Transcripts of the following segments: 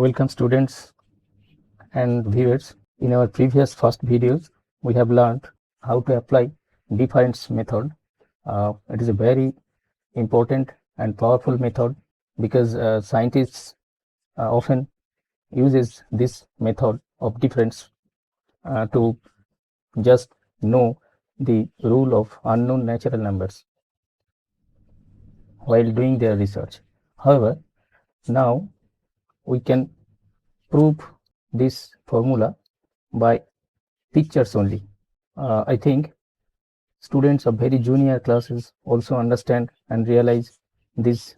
Welcome students and viewers. In our previous first videos, we have learned how to apply difference method. It is a very important and powerful method because scientists often uses this method of difference to just know the rule of unknown natural numbers while doing their research. However, now we can prove this formula by pictures only. I think students of very junior classes also understand and realize this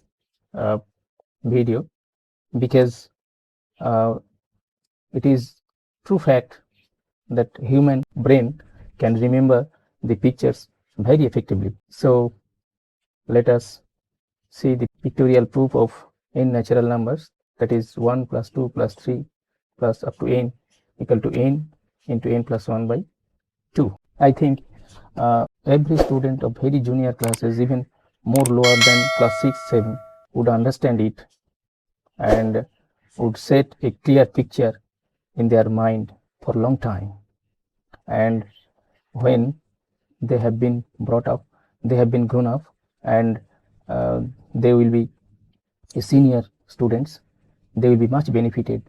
video because it is true fact that human brain can remember the pictures very effectively. So let us see the pictorial proof of n natural numbers, that is 1 plus 2 plus 3 plus up to n equal to n into n plus 1 by 2. I think every student of very junior classes, even more lower than class 6, 7, would understand it and would set a clear picture in their mind for a long time. And when they have been brought up, they have been grown up, and they will be senior students, they will be much benefited.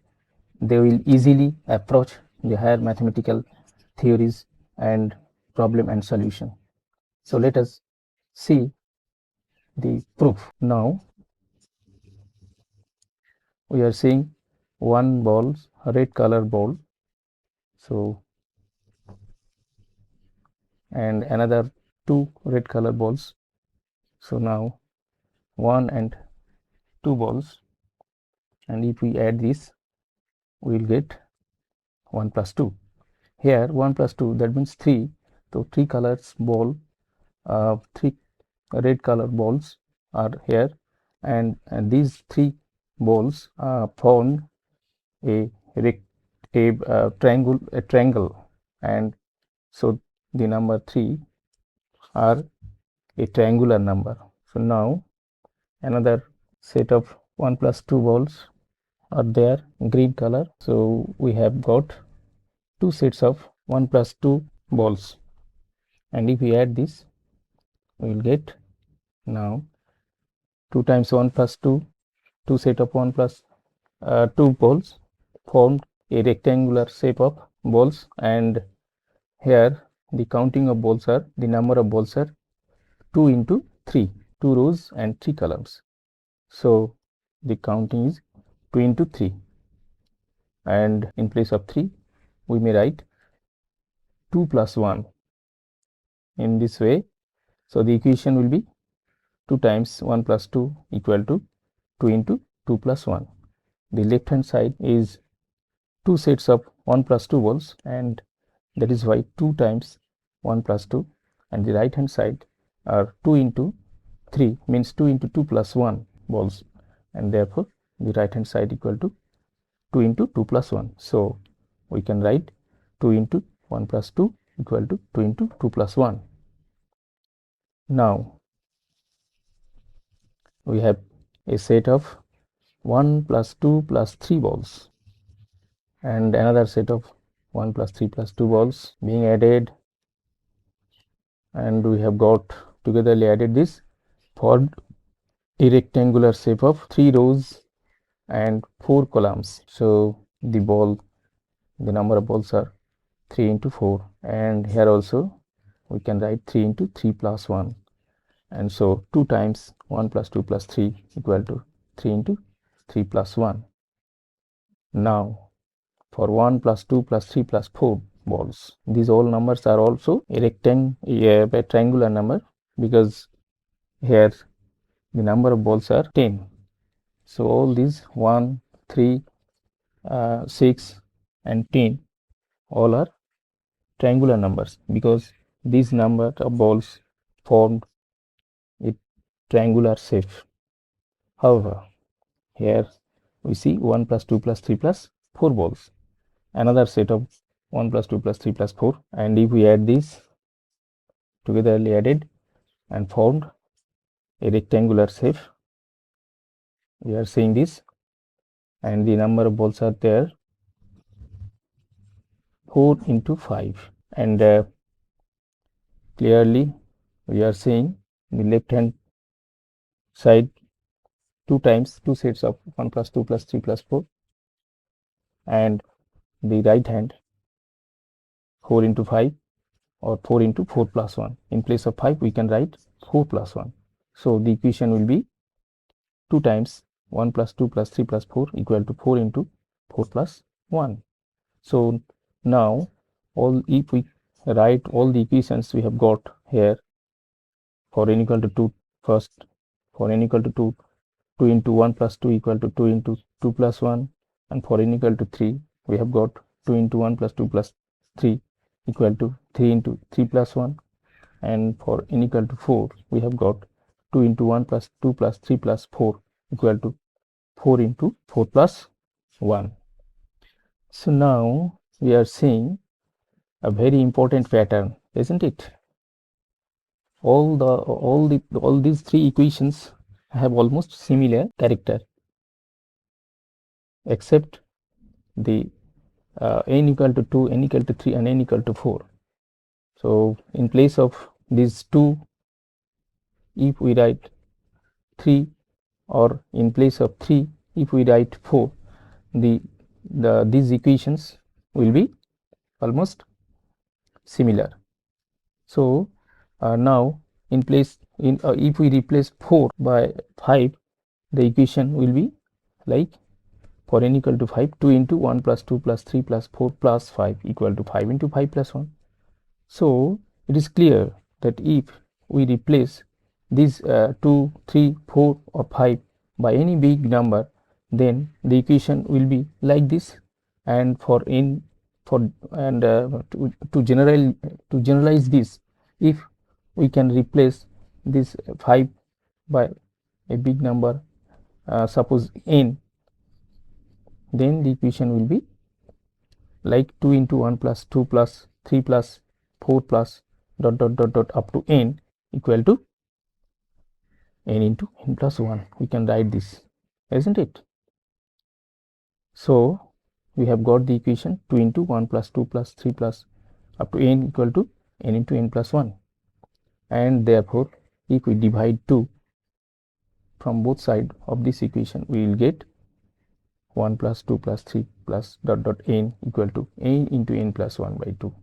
They will easily approach the higher mathematical theories and problem and solution. So let us see the proof. Now we are seeing one ball, a red color ball, so and another two red color balls. So now 1 and 2 balls, and if we add this, we will get 1 plus 2. Here 1 plus 2, that means 3. So 3 colors ball, 3 red color balls are here, and these 3 balls form a triangle, and so the number 3 are a triangular number. So now another set of 1 plus 2 balls are there, green color. So we have got 2 sets of 1 plus 2 balls, and if we add this, we will get now 2 times 1 plus 2, 2 set of 1 plus 2 balls formed a rectangular shape of balls, and here the counting of balls are, the number of balls are 2 into 3, 2 rows and 3 columns. So the counting is 2 into 3, and in place of 3 we may write 2 plus 1 in this way. So the equation will be 2 times 1 plus 2 equal to 2 into 2 plus 1. The left hand side is 2 sets of 1 plus 2 balls, and that is why 2 times 1 plus 2, and the right hand side are 2 into 3, means 2 into 2 plus 1 balls, and therefore the right hand side equal to 2 into 2 plus 1. So we can write 2 into 1 plus 2 equal to 2 into 2 plus 1. Now we have a set of 1 plus 2 plus 3 balls, and another set of 1 plus 3 plus 2 balls being added, and we have got togetherly added this formed a rectangular shape of 3 rows and 4 columns. So the number of balls are 3 into 4, and here also we can write 3 into 3 plus 1, and so 2 times 1 plus 2 plus 3 equal to 3 into 3 plus 1. Now for 1 plus 2 plus 3 plus 4 balls, these all numbers are also a triangular number, because here the number of balls are 10. So all these 1, 3, 6 and 10 all are triangular numbers, because these number of balls formed a triangular shape. However, here we see 1 plus 2 plus 3 plus 4 balls, another set of 1 plus 2 plus 3 plus 4, and if we add these togetherly added and formed a rectangular shape, we are seeing this and the number of balls are there 4 into 5, and clearly we are saying the left hand side 2 times 2 sets of 1 plus 2 plus 3 plus 4, and the right hand 4 into 5 or 4 into 4 plus 1. In place of 5 we can write 4 plus 1. So the equation will be 2 times 1 plus 2 plus 3 plus 4 equal to 4 into 4 plus 1. So now if we write all the equations we have got here, for n equal to 2 first, for n equal to 2, 2 into 1 plus 2 equal to 2 into 2 plus 1, and for n equal to 3 we have got 2 into 1 plus 2 plus 3 equal to 3 into 3 plus 1, and for n equal to 4 we have got 2 into 1 plus 2 plus 3 plus 4 equal to 4 into 4 plus 1. So now we are seeing a very important pattern, isn't it? All these three equations have almost similar character, except the n equal to 2, n equal to 3, and n equal to 4. So in place of these 2, if we write 3, or in place of 3 if we write 4, these equations will be almost similar. So now if we replace 4 by 5, the equation will be like, for n equal to 5, 2 into 1 plus 2 plus 3 plus 4 plus 5 equal to 5 into 5 plus 1. So it is clear that if we replace these 2, 3, 4 or 5 by any big number, then the equation will be like this. And to generalize this, if we can replace this 5 by a big number, suppose n, then the equation will be like 2 into 1 plus 2 plus 3 plus 4 plus dot dot dot dot up to n equal to n into n plus 1. We can write this, isn't it? So we have got the equation 2 into 1 plus 2 plus 3 plus up to n equal to n into n plus 1, and therefore if we divide 2 from both sides of this equation, we will get 1 plus 2 plus 3 plus dot dot n equal to n into n plus 1 by 2.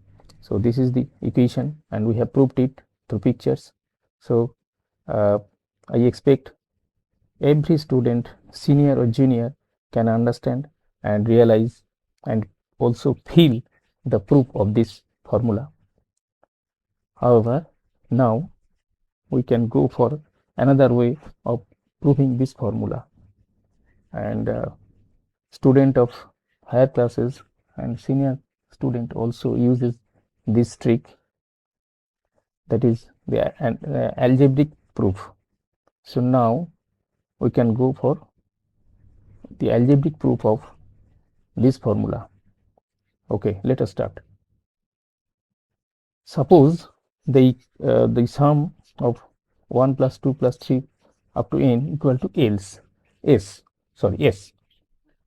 So this is the equation, and we have proved it through pictures. So I expect every student, senior or junior, can understand and realize and also feel the proof of this formula. However, now we can go for another way of proving this formula, and student of higher classes and senior student also uses this trick, that is the algebraic proof. So now we can go for the algebraic proof of this formula. Okay, let us start. Suppose the sum of 1 plus 2 plus 3 up to n equal to s.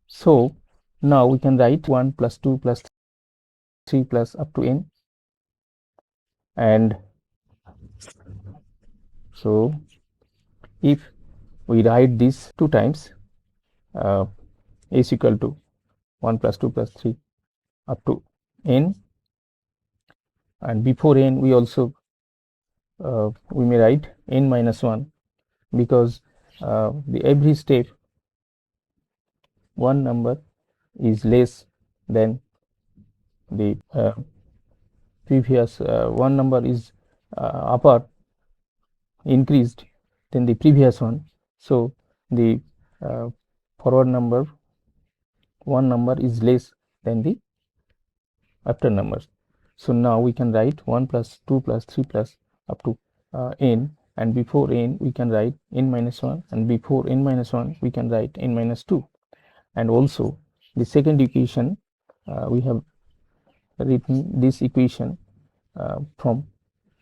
So now we can write 1 plus 2 plus 3 plus up to n, and so if we write this 2 times, s equal to 1 plus 2 plus 3 up to n, and before n we also we may write n minus 1, because every step one number is less than the previous one number is upper increased than the previous one. So the forward number one number is less than the after numbers. So now we can write 1 plus 2 plus 3 plus up to n, and before n we can write n minus 1, and before n minus 1 we can write n minus 2. And also the second equation, we have written this equation from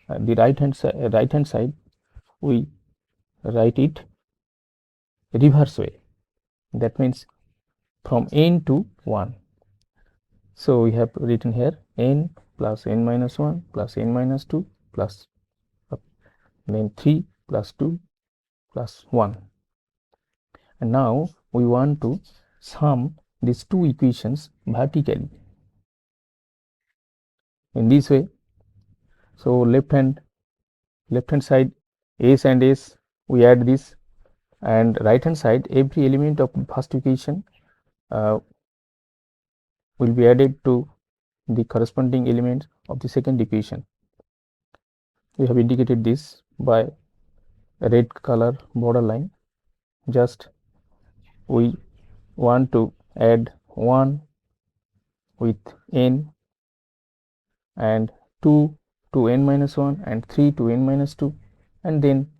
the right hand side, we write it reverse way. That means from n to 1. So we have written here n plus n minus 1 plus n minus 2 plus then 3 plus 2 plus 1. And now we want to sum these two equations vertically in this way. So left hand side s and s we add this, and right hand side every element of first equation will be added to the corresponding elements of the second equation. We have indicated this by a red color border line. Just we want to add 1 with n, and 2 to n minus 1, and 3 to n minus 2, and then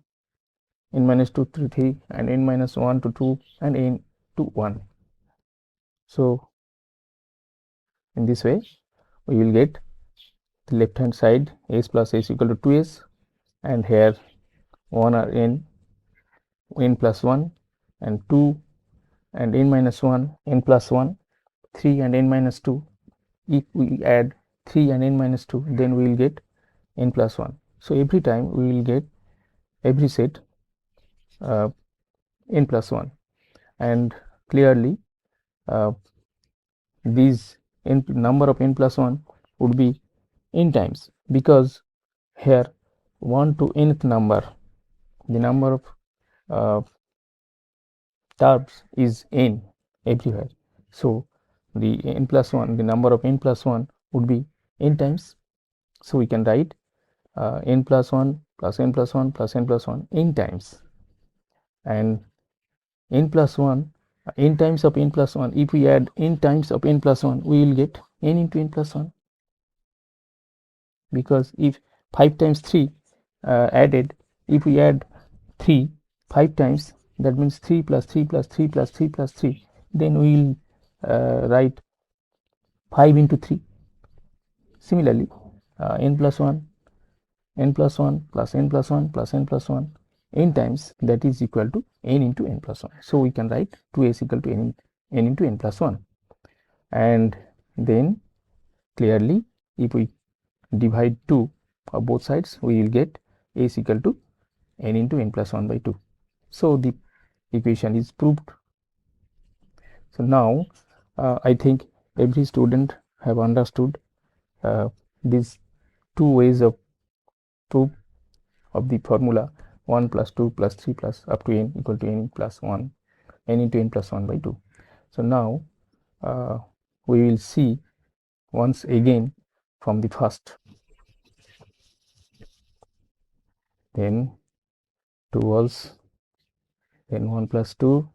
n minus 2 to 3, and n minus 1 to 2, and n to 1. So in this way we will get the left hand side s plus s equal to 2s, and here 1 are n plus 1, and 2 and n minus 1, n plus 1, 3 and n minus 2. If we add 3 and n minus 2, then we will get n plus 1. So every time we will get every set n plus 1, and clearly these number of n plus 1 would be n times, because here 1 to nth number, the number of terms is n everywhere. So the n plus 1, the number of n plus 1 would be n times. So we can write n plus 1 plus n plus 1 plus n plus 1 n times, and n plus 1, n times of n plus 1, if we add n times of n plus 1, we will get n into n plus 1, because if 5 times 3 added, if we add 3 5 times, that means 3 plus 3 plus 3 plus 3 plus 3, then we will write 5 into 3. Similarly, n plus 1, n plus 1 plus n plus 1 plus n plus 1 n times, that is equal to n into n plus 1. So we can write 2s equal to n into n plus 1. And then clearly if we divide 2 of both sides, we will get s equal to n into n plus 1 by 2. So the equation is proved. So now I think every student have understood these two ways of proof of the formula 1 plus 2 plus 3 plus up to n equal to n plus 1, n into n plus 1 by 2. So now we will see once again from the first. Then 2 walls, then 1 plus 2,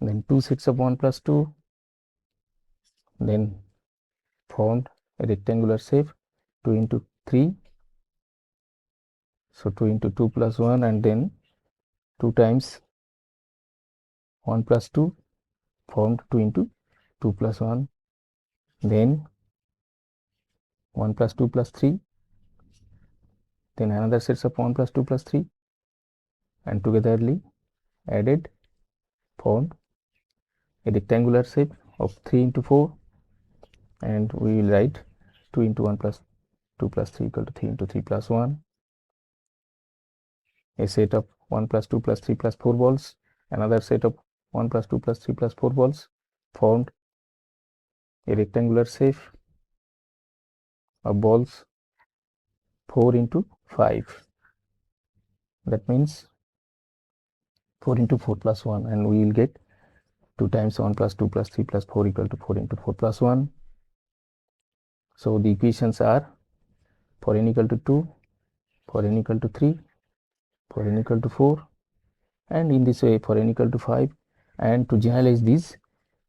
then 2 sets of 1 plus 2, then formed a rectangular shape 2 into 3. So 2 into 2 plus 1, and then 2 times 1 plus 2 formed 2 into 2 plus 1, then 1 plus 2 plus 3, then another sets of 1 plus 2 plus 3, and togetherly added formed a rectangular shape of 3 into 4, and we will write 2 into 1 plus 2 plus 3 equal to 3 into 3 plus 1, a set of 1 plus 2 plus 3 plus 4 balls, another set of 1 plus 2 plus 3 plus 4 balls formed a rectangular shape of balls 4 into 5. That means 4 into 4 plus 1, and we will get 2 times 1 plus 2 plus 3 plus 4 equal to 4 into 4 plus 1. So the equations are for n equal to 2, for n equal to 3, for n equal to 4, and in this way for n equal to 5. And to generalize this,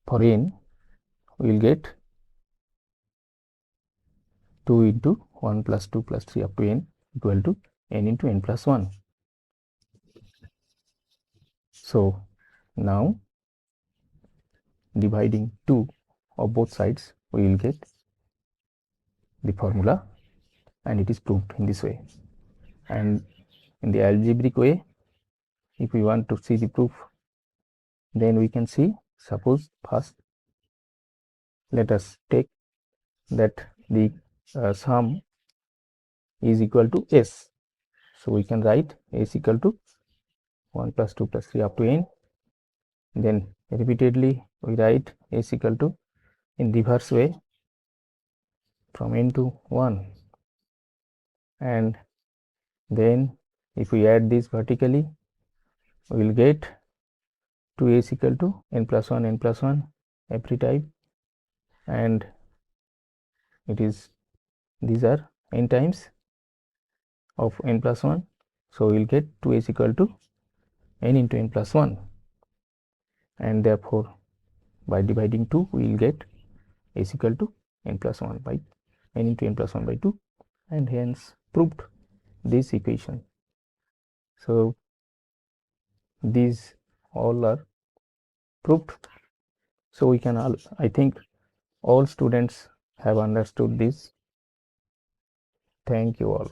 for n we will get 2 into 1 plus 2 plus 3 up to n equal to n into n plus 1. So now dividing 2 of both sides, we will get the formula, and it is proved in this way. And in the algebraic way, if we want to see the proof, then we can see Suppose first let us take that the sum is equal to s. So we can write s equal to 1 plus 2 plus 3 up to n. Then repeatedly we write s equal to in reverse way from n to 1, and then if we add this vertically, we will get 2s equal to n plus 1 every time, and it is these are n times of n plus 1. So we will get 2s equal to n into n plus 1, and therefore by dividing 2 we will get s equal to n plus 1 by n into n plus 1 by 2, and hence proved this equation. So these all are proved. So we can all, I think all students have understood this. Thank you all.